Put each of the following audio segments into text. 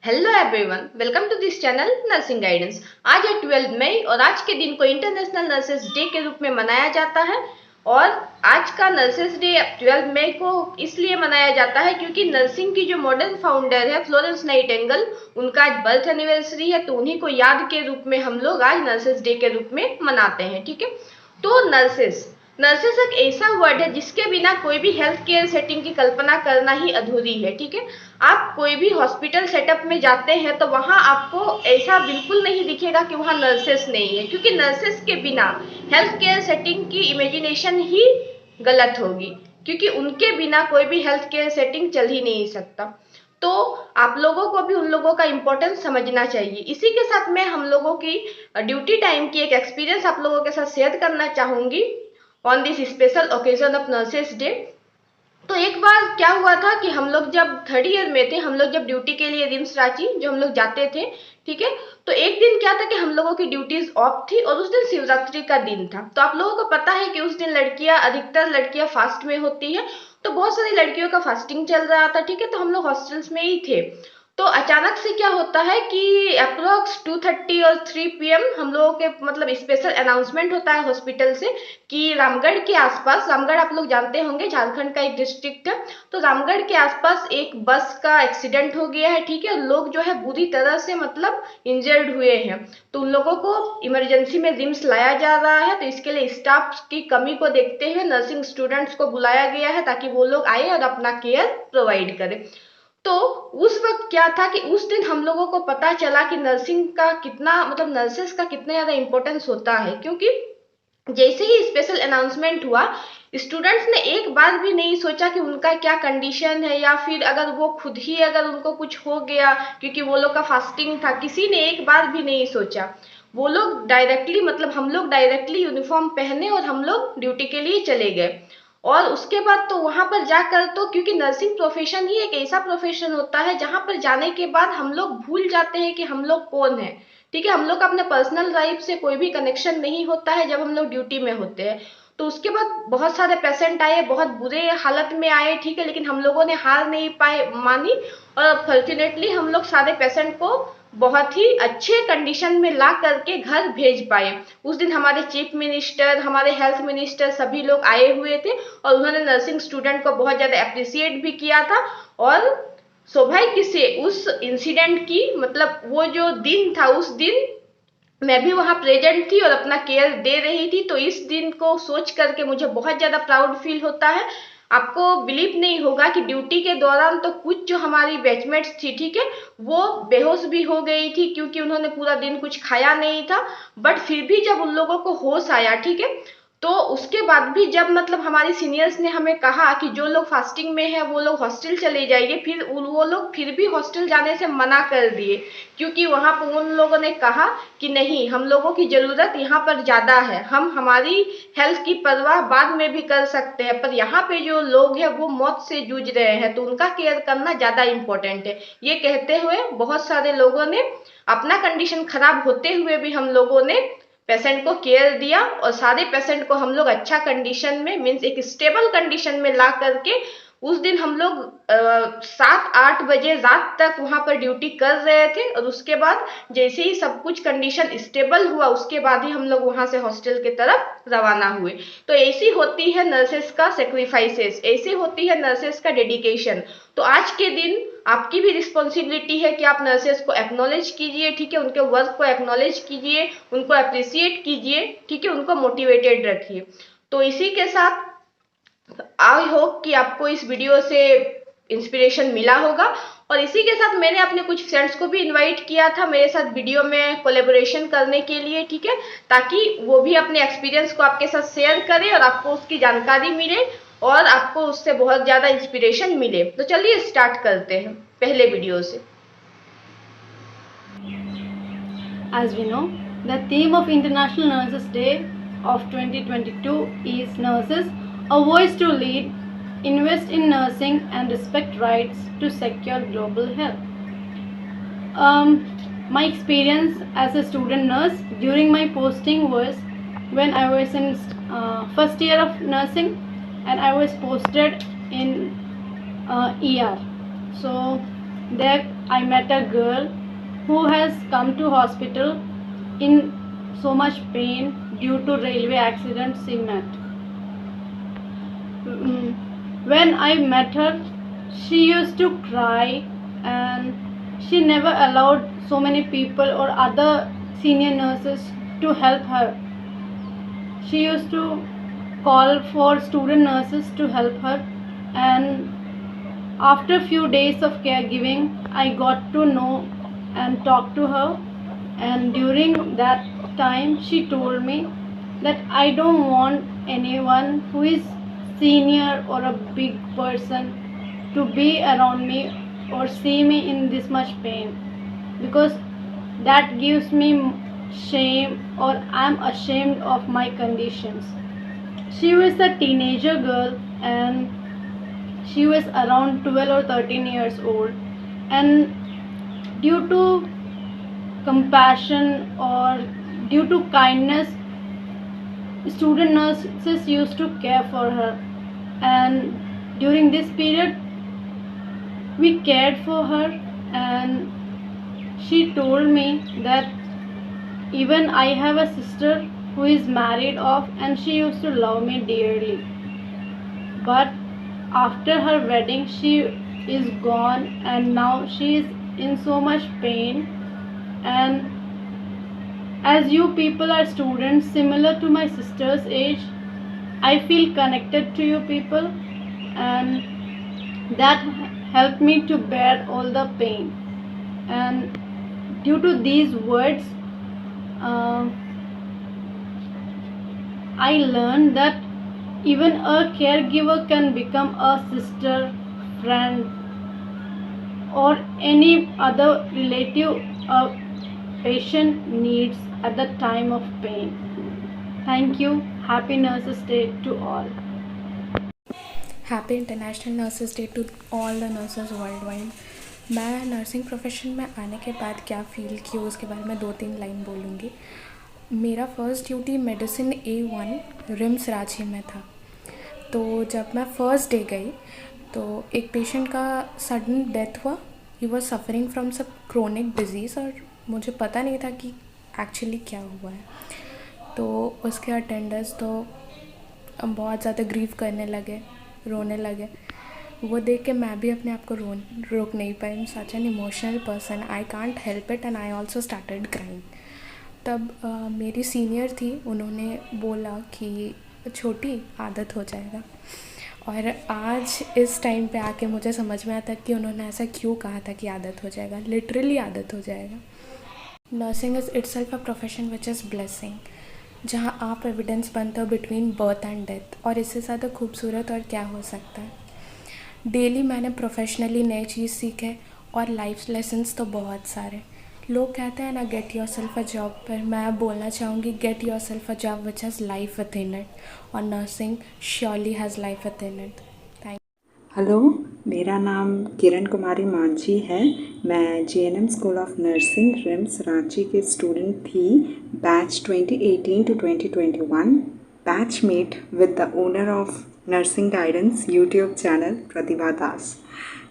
Hello everyone, welcome to this channel nursing guidance. आज है 12 मई और आज के दिन को इंटरनेशनल नर्सेस डे के रूप में मनाया जाता है। और आज का नर्सेस डे 12 मई को इसलिए मनाया जाता है क्योंकि नर्सिंग की जो मॉडर्न फाउंडर है फ्लोरेंस नाइटिंगेल, उनका आज बर्थ एनिवर्सरी है। तो उन्हीं को याद के रूप में हम लोग आज नर्सेस डे के रूप में मनाते हैं। ठीक है, तो नर्सेस नर्सेस एक ऐसा वर्ड है जिसके बिना कोई भी हेल्थ केयर सेटिंग की कल्पना करना ही अधूरी है। ठीक है, आप कोई भी हॉस्पिटल सेटअप में जाते हैं तो वहां आपको ऐसा बिल्कुल नहीं दिखेगा कि वहां नर्सेस नहीं है, क्योंकि नर्सेस के बिना हेल्थ केयर सेटिंग की इमेजिनेशन ही गलत होगी, क्योंकि उनके बिना कोई भी हेल्थ केयर सेटिंग चल ही नहीं सकता। तो आप लोगों को भी उन लोगों का इम्पोर्टेंस समझना चाहिए। इसी के साथ मैं हम लोगों की ड्यूटी टाइम की एक एक्सपीरियंस आप लोगों के साथ शेयर करना चाहूंगी on this special occasion of nurses day. तो एक बार क्या हुआ था कि हम लोग जब थर्ड ईयर में थे, हम लोग जब ड्यूटी के लिए रिम्स रांची जो हम लोग जाते थे, ठीक है, तो एक दिन क्या था कि हम लोगों की ड्यूटीज ऑफ थी और उस दिन शिवरात्रि का दिन था। तो आप लोगों को पता है कि उस दिन लड़कियां, अधिकतर लड़कियां फास्ट में होती है। तो बहुत सारी लड़कियों का फास्टिंग चल रहा था। ठीक है, तो हम लोग हॉस्टल्स में ही थे। तो अचानक से क्या होता है कि अप्रोक्स 2:30 और 3 PM हम लोगों के मतलब स्पेशल अनाउंसमेंट होता है हॉस्पिटल से कि रामगढ़ के आसपास, रामगढ़ आप लोग जानते होंगे झारखंड का एक डिस्ट्रिक्ट है, तो रामगढ़ के आसपास एक बस का एक्सीडेंट हो गया है। ठीक है, लोग जो है बुरी तरह से मतलब इंजर्ड हुए हैं। तो उन लोगों को इमरजेंसी में रिम्स लाया जा रहा है। तो इसके लिए स्टाफ की कमी को देखते हुए नर्सिंग स्टूडेंट्स को बुलाया गया है ताकि वो लोग आए और अपना केयर प्रोवाइड करें। तो उस वक्त क्या था कि उस दिन हम लोगों को पता चला कि नर्सिंग का कितना मतलब नर्सेस का कितना ज्यादा इंपॉर्टेंस होता है। क्योंकि जैसे ही स्पेशल अनाउंसमेंट हुआ, स्टूडेंट्स ने एक बार भी नहीं सोचा कि उनका क्या कंडीशन है, या फिर अगर वो खुद ही अगर उनको कुछ हो गया, क्योंकि वो लोग का फास्टिंग था, किसी ने एक बार भी नहीं सोचा। वो लोग डायरेक्टली मतलब हम लोग डायरेक्टली यूनिफॉर्म पहने और हम लोग ड्यूटी के लिए चले गए। और उसके बाद तो वहां पर जाकर तो, क्योंकि नर्सिंग प्रोफेशन ही एक ऐसा प्रोफेशन होता है जहां पर जाने के बाद हम लोग भूल जाते हैं कि हम लोग कौन है। ठीक है, हम लोग का अपने पर्सनल लाइफ से कोई भी कनेक्शन नहीं होता है जब हम लोग ड्यूटी में होते हैं। तो उसके बाद बहुत सारे पेशेंट आए, बहुत बुरे हालत में आए। ठीक है, लेकिन हम लोगों ने हार नहीं पाए मानी, और फॉर्चुनेटली हम लोग सारे पेशेंट को बहुत ही अच्छे कंडीशन में ला करके घर भेज पाए। उस दिन हमारे चीफ मिनिस्टर, हमारे हेल्थ मिनिस्टर सभी लोग आए हुए थे और उन्होंने नर्सिंग स्टूडेंट को बहुत ज्यादा अप्रिसिएट भी किया था। और सौभाग्य से उस इंसिडेंट की मतलब वो जो दिन था, उस दिन मैं भी वहां प्रेजेंट थी और अपना केयर दे रही थी। तो इस दिन को सोच करके मुझे बहुत ज्यादा प्राउड फील होता है। आपको बिलीव नहीं होगा कि ड्यूटी के दौरान तो कुछ जो हमारी बैचमेट्स थी, ठीक है, वो बेहोश भी हो गई थी क्योंकि उन्होंने पूरा दिन कुछ खाया नहीं था। बट फिर भी जब उन लोगों को होश आया, ठीक है, तो उसके बाद भी जब मतलब हमारी सीनियर्स ने हमें कहा कि जो लोग फास्टिंग में है वो लोग हॉस्टल चले जाइए, फिर वो लोग फिर भी हॉस्टल जाने से मना कर दिए, क्योंकि वहां पर उन लोगों ने कहा कि नहीं, हम लोगों की जरूरत यहाँ पर ज्यादा है, हम हमारी हेल्थ की परवाह बाद में भी कर सकते हैं, पर यहाँ पे जो लोग हैं वो मौत से जूझ रहे हैं, तो उनका केयर करना ज्यादा इंपॉर्टेंट है। ये कहते हुए बहुत सारे लोगों ने अपना कंडीशन खराब होते हुए भी हम लोगों ने पेशेंट को केयर दिया, और सारे पेशेंट को हम लोग अच्छा कंडीशन में मीन्स एक स्टेबल कंडीशन में ला करके उस दिन हम लोग 7-8 बजे रात तक वहां पर ड्यूटी कर रहे थे। और उसके बाद जैसे ही सब कुछ कंडीशन स्टेबल हुआ, उसके बाद ही हम लोग वहां से हॉस्टल की तरफ रवाना हुए। तो ऐसी होती है नर्सेस का सेक्रीफाइसेस, ऐसी होती है नर्सेस का डेडिकेशन। तो आज के दिन आपकी भी रिस्पॉन्सिबिलिटी है कि आप नर्सेस को एक्नॉलेज कीजिए। ठीक है, उनके वर्क को एक्नॉलेज कीजिए, उनको अप्रिसिएट कीजिए। ठीक है, उनको मोटिवेटेड रखिए। तो इसी के साथ आई होप कि आपको इस वीडियो से इंस्पिरेशन मिला होगा। और इसी के साथ मैंने अपने कुछ फ्रेंड्स को भी इनवाइट किया था मेरे साथ वीडियो में कोलेबोरेशन करने के लिए। ठीक है, ताकि वो भी अपने एक्सपीरियंस को आपके साथ शेयर करें और आपको उसकी जानकारी मिले और आपको उससे बहुत ज्यादा इंस्पिरेशन मिले। तो चलिए स्टार्ट करते हैं पहले वीडियो से। As we know, the theme of International Nurses Day of 2022 is Nurses, a voice to lead, invest in nursing and respect rights to secure global health. My experience as a student nurse during my posting was when I was in first year of nursing, and I was posted in ER. So there I met a girl who has come to hospital in so much pain due to railway accident she met. When I met her, she used to cry and she never allowed so many people or other senior nurses to help her. She used to call for student nurses to help her, and after a few days of caregiving, I got to know and talk to her, and during that time she told me that I don't want anyone who is senior or a big person to be around me or see me in this much pain, because that gives me shame, or I'm ashamed of my conditions. She was a teenager girl and she was around 12 or 13 years old, and due to compassion or due to kindness, student nurses used to care for her, and during this period we cared for her, and she told me that even I have a sister who is married off and she used to love me dearly, but after her wedding she is gone and now she is in so much pain. And as you people are students similar to my sister's age, I feel connected to you people, and that helped me to bear all the pain. And due to these words, I learned that even a caregiver can become a sister, friend, or any other relative a patient needs at the time of pain. Thank you. Happy Nurses Day to all. Happy international nurses day to all the nurses worldwide. मैं nursing profession में आने के बाद क्या feel की उसके बारे में 2-3 लाइन बोलूँगी। मेरा first duty medicine A1 RIMS Ranchi में था। तो जब मैं फ़र्स्ट डे गई तो एक पेशेंट का सडन डेथ हुआ। ही वॉज सफरिंग फ्रॉम सब क्रोनिक डिजीज़ और मुझे पता नहीं था कि एक्चुअली क्या हुआ है। तो उसके अटेंडर्स तो बहुत ज़्यादा ग्रीव करने लगे, रोने लगे। वो देख के मैं भी अपने आप को रोक नहीं पाई। I am such an emotional person, I can't help it and I also started crying. तब मेरी सीनियर थी, उन्होंने बोला कि छोटी आदत हो जाएगा। और आज इस टाइम पे आके मुझे समझ में आता कि उन्होंने ऐसा क्यों कहा था कि आदत हो जाएगा। लिटरली आदत हो जाएगा। Nursing is itself a profession which is blessing, जहाँ आप एविडेंस बनते हो बिटवीन बर्थ एंड डेथ, और इससे ज़्यादा खूबसूरत और क्या हो सकता है। डेली मैंने प्रोफेशनली नई चीज़ सीखे और लाइफ लेसन्स तो बहुत सारे। लोग कहते हैं ना get yourself a job, पर मैं बोलना चाहूँगी get yourself a job which has life within it, और nursing surely has life within it. Thank hello, मेरा नाम किरण कुमारी मांझी है। मैं JNM school of nursing RIMS Ranchi की स्टूडेंट थी, batch 2018 to 2021, batchmate with the owner of nursing guidance YouTube channel Pratibha Das.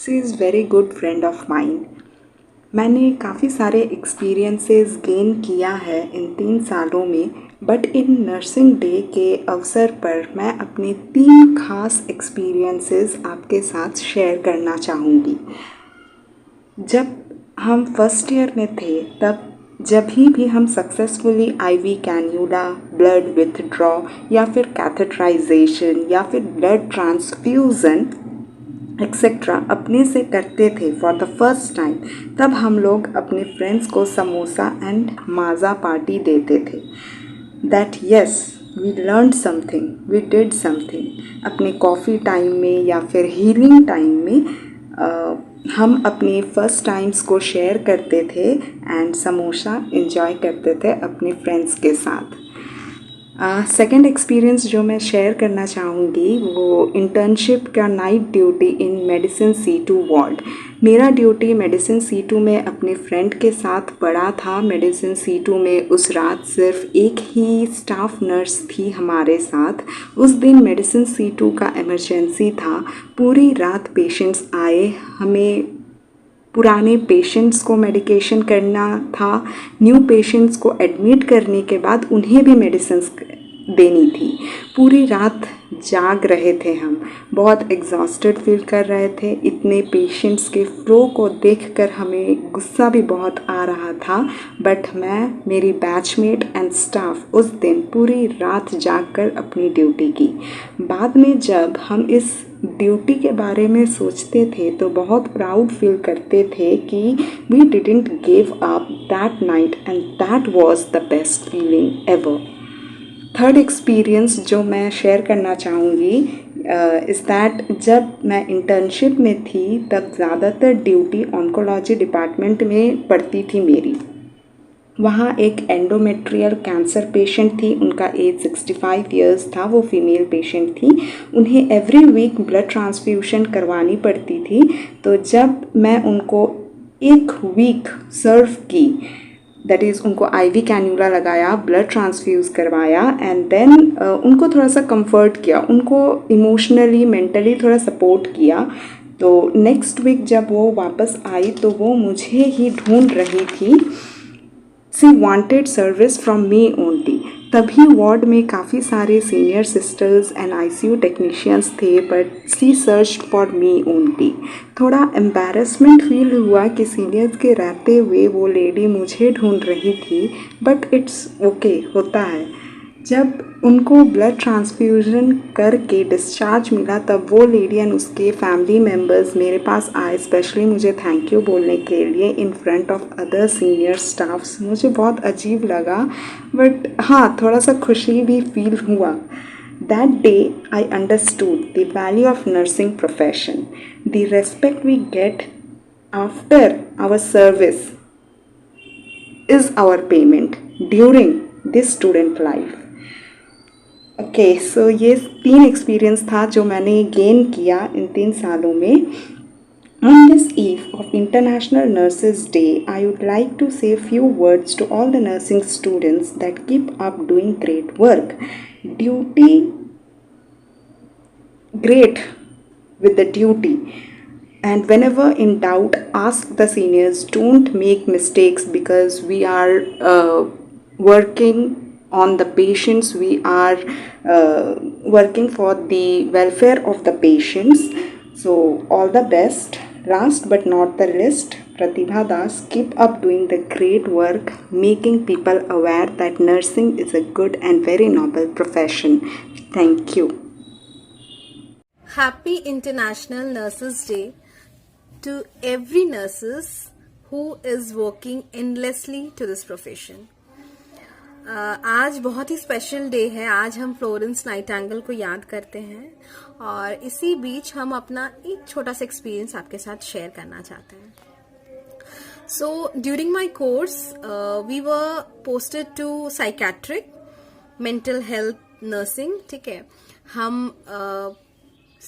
She is very good friend of mine. मैंने काफ़ी सारे experiences gain किया है इन 3 सालों में, बट इन नर्सिंग डे के अवसर पर मैं अपने 3 खास एक्सपीरियंसेस आपके साथ शेयर करना चाहूँगी। जब हम फर्स्ट ईयर में थे तब जब भी हम successfully IV cannula, blood withdraw या फिर कैथेटराइजेशन या फिर ब्लड ट्रांसफ्यूज़न एक्सेट्रा अपने से करते थे फॉर द फर्स्ट टाइम, तब हम लोग अपने फ्रेंड्स को समोसा एंड माज़ा पार्टी देते थे। That yes, we learn something, we did something. अपने कॉफ़ी टाइम में या फिर हीलिंग टाइम में हम अपने फर्स्ट टाइम्स को शेयर करते थे एंड समोसा एंजॉय करते थे अपने फ्रेंड्स के साथ। सेकेंड एक्सपीरियंस जो मैं शेयर करना चाहूँगी वो इंटर्नशिप का नाइट ड्यूटी इन मेडिसिन C2 वार्ड। मेरा ड्यूटी मेडिसिन C2 में अपने फ्रेंड के साथ पड़ा था। मेडिसिन C2 में उस रात सिर्फ एक ही स्टाफ नर्स थी हमारे साथ। उस दिन मेडिसिन C2 का इमरजेंसी था। पूरी रात पेशेंट्स आए, हमें पुराने पेशेंट्स को मेडिकेशन करना था, न्यू पेशेंट्स को एडमिट करने के बाद उन्हें भी मेडिसिन्स देनी थी। पूरी रात जाग रहे थे हम, बहुत एग्जॉस्टेड फील कर रहे थे। इतने पेशेंट्स के फ्लो को देखकर हमें गुस्सा भी बहुत आ रहा था, बट मैं, मेरी बैचमेट एंड स्टाफ उस दिन पूरी रात जागकर अपनी ड्यूटी की। बाद में जब हम इस ड्यूटी के बारे में सोचते थे तो बहुत प्राउड फील करते थे कि we didn't give up that night and that was the best feeling ever. Third experience जो मैं शेयर करना चाहूँगी इज़ दैट जब मैं इंटर्नशिप में थी तब ज़्यादातर ड्यूटी ऑन्कोलॉजी डिपार्टमेंट में पड़ती थी मेरी। वहाँ एक एंडोमेट्रियल कैंसर पेशेंट थी, उनका एज 65 इयर्स था, वो फीमेल पेशेंट थी। उन्हें एवरी वीक ब्लड ट्रांसफ्यूशन करवानी पड़ती थी। तो जब मैं उनको एक वीक सर्व की, दैट इज़ उनको आईवी कैन्यूला लगाया, ब्लड ट्रांसफ्यूज़ करवाया एंड देन उनको थोड़ा सा कंफर्ट किया, उनको इमोशनली मेंटली थोड़ा सपोर्ट किया। तो नेक्स्ट वीक जब वो वापस आई तो वो मुझे ही ढूंढ रही थी। She wanted service from me only. तभी वार्ड में काफ़ी सारे senior sisters and ICU technicians थे, but she search for me only. थोड़ा एम्बैरेसमेंट फील हुआ कि सीनियर्स के रहते हुए वो लेडी मुझे ढूंढ रही थी, बट इट्स ओके, होता है। जब उनको ब्लड ट्रांसफ्यूजन करके डिस्चार्ज मिला तब वो लेडी एंड उसके फैमिली मेम्बर्स मेरे पास आए, स्पेशली मुझे थैंक यू बोलने के लिए in front of other senior staffs. मुझे बहुत अजीब लगा, बट हाँ, थोड़ा सा खुशी भी फील हुआ। That day I understood the value of nursing profession, the respect we get after our service is our payment during this student life. Okay, so ये 3 एक्सपीरियंस था जो मैंने गेन किया इन 3 सालों में। On this eve of International Nurses Day, I would like to say a few words to all the nursing students that keep up doing great work. Duty, great with the duty. And whenever in doubt, ask the seniors. Don't make mistakes because we are working on the patients. We are working for the welfare of the patients. So all the best. Last but not the least, Pratibha Das, keep up doing the great work, making people aware that nursing is a good and very noble profession. Thank you. Happy International Nurses Day to every nurses who is working endlessly to this profession. आज बहुत ही special day है। आज हम Florence Nightingale को याद करते हैं और इसी बीच हम अपना एक छोटा सा एक्सपीरियंस आपके साथ शेयर करना चाहते हैं। So during my course we were posted to psychiatric mental health nursing. ठीक है, हम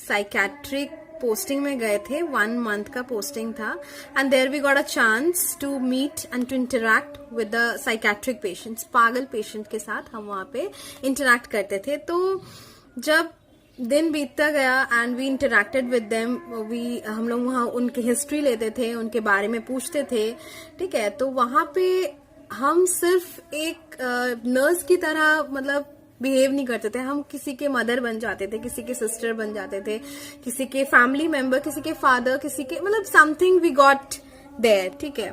साइकेट्रिक पोस्टिंग में गए थे, 1 मंथ का पोस्टिंग था and there we got a chance to meet and to interact with the psychiatric patients. पागल patient के साथ हम वहाँ पे इंटरैक्ट करते थे। तो जब दिन बीतता गया and we interacted with them, हम लोग वहाँ उनकी हिस्ट्री लेते थे, उनके बारे में पूछते थे। ठीक है, तो वहाँ पे हम सिर्फ एक नर्स की तरह मतलब बिहेव नहीं करते थे, हम किसी के मदर बन जाते थे, किसी के सिस्टर बन जाते थे, किसी के फैमिली मेंबर, किसी के फादर, किसी के मतलब समथिंग वी गॉट देयर। ठीक है,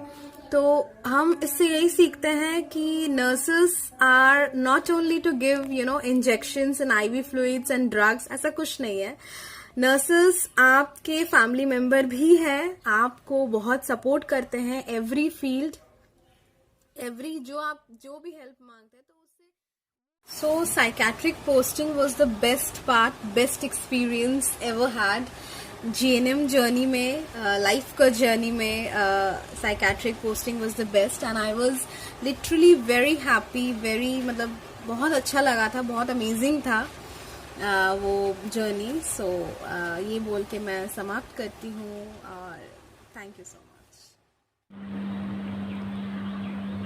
तो हम इससे यही सीखते हैं कि nurses are not only to give injections and IV fluids and drugs, ऐसा कुछ नहीं है। नर्सेस आपके फैमिली मेंबर भी हैं, आपको बहुत सपोर्ट करते हैं एवरी फील्ड, एवरी जो भी हेल्प मांगते हैं। तो So psychiatric posting was the best part, best experience ever had. GNM journey में, life का journey में psychiatric posting was the best and I was literally very happy, very मतलब बहुत अच्छा लगा था, बहुत amazing था वो journey. So ये बोल के मैं समाप्त करती हूँ और thank you so much.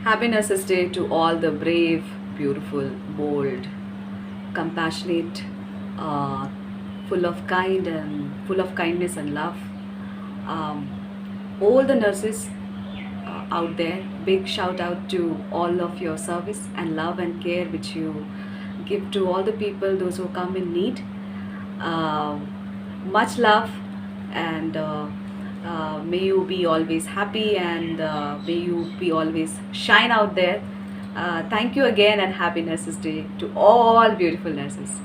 Happy Nurses Day to all the brave, beautiful, bold, compassionate, full of kindness and love all the nurses out there. Big shout out to all of your service and love and care which you give to all the people, those who come in need. Much love, and may you be always happy, and may you be always shine out there. Thank you again, and happy Nurses Day to all beautiful nurses.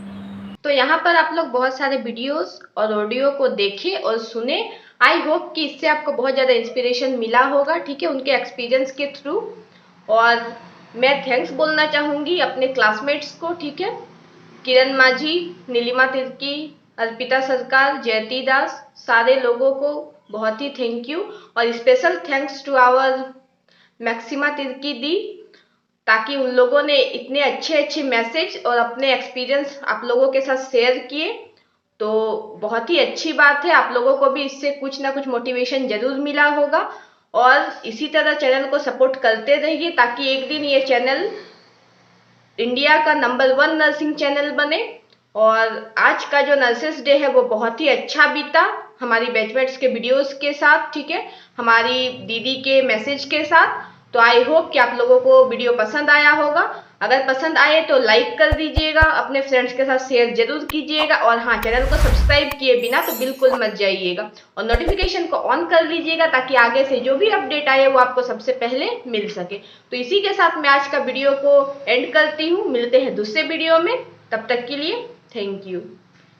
तो यहाँ पर आप लोग बहुत सारे videos और audio को देखें और सुने। आई होप कि इससे आपको बहुत ज़्यादा इंस्पिरेशन मिला होगा, ठीक है, उनके एक्सपीरियंस के थ्रू। और मैं थैंक्स बोलना चाहूँगी अपने क्लासमेट्स को, ठीक है, किरण माझी, नीलिमा तिर्की, अर्पिता सरकार, जयती दास, सारे लोगों को बहुत ही थैंक यू। और special thanks to our Maxima Tirkey दी, ताकि उन लोगों ने इतने अच्छे अच्छे मैसेज और अपने एक्सपीरियंस आप लोगों के साथ शेयर किए। तो बहुत ही अच्छी बात है, आप लोगों को भी इससे कुछ ना कुछ मोटिवेशन जरूर मिला होगा। और इसी तरह चैनल को सपोर्ट करते रहिए, ताकि एक दिन ये चैनल इंडिया का नंबर 1 नर्सिंग चैनल बने। और आज का जो नर्सेस डे है वो बहुत ही अच्छा बीता, हमारी बैचमेट्स के वीडियोस के साथ, ठीक है, हमारी दीदी के मैसेज के साथ। तो आई होप कि आप लोगों को वीडियो पसंद आया होगा। अगर पसंद आए तो लाइक कर दीजिएगा, अपने फ्रेंड्स के साथ शेयर जरूर कीजिएगा। और हाँ, चैनल को सब्सक्राइब किए बिना तो बिल्कुल मत जाइएगा, और नोटिफिकेशन को ऑन कर लीजिएगा, ताकि आगे से जो भी अपडेट आए वो आपको सबसे पहले मिल सके। तो इसी के साथ मैं आज का वीडियो को एंड करती हूँ। मिलते हैं दूसरे वीडियो में, तब तक के लिए थैंक यू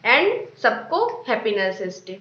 एंड सबको हैप्पी नर्सेस डे।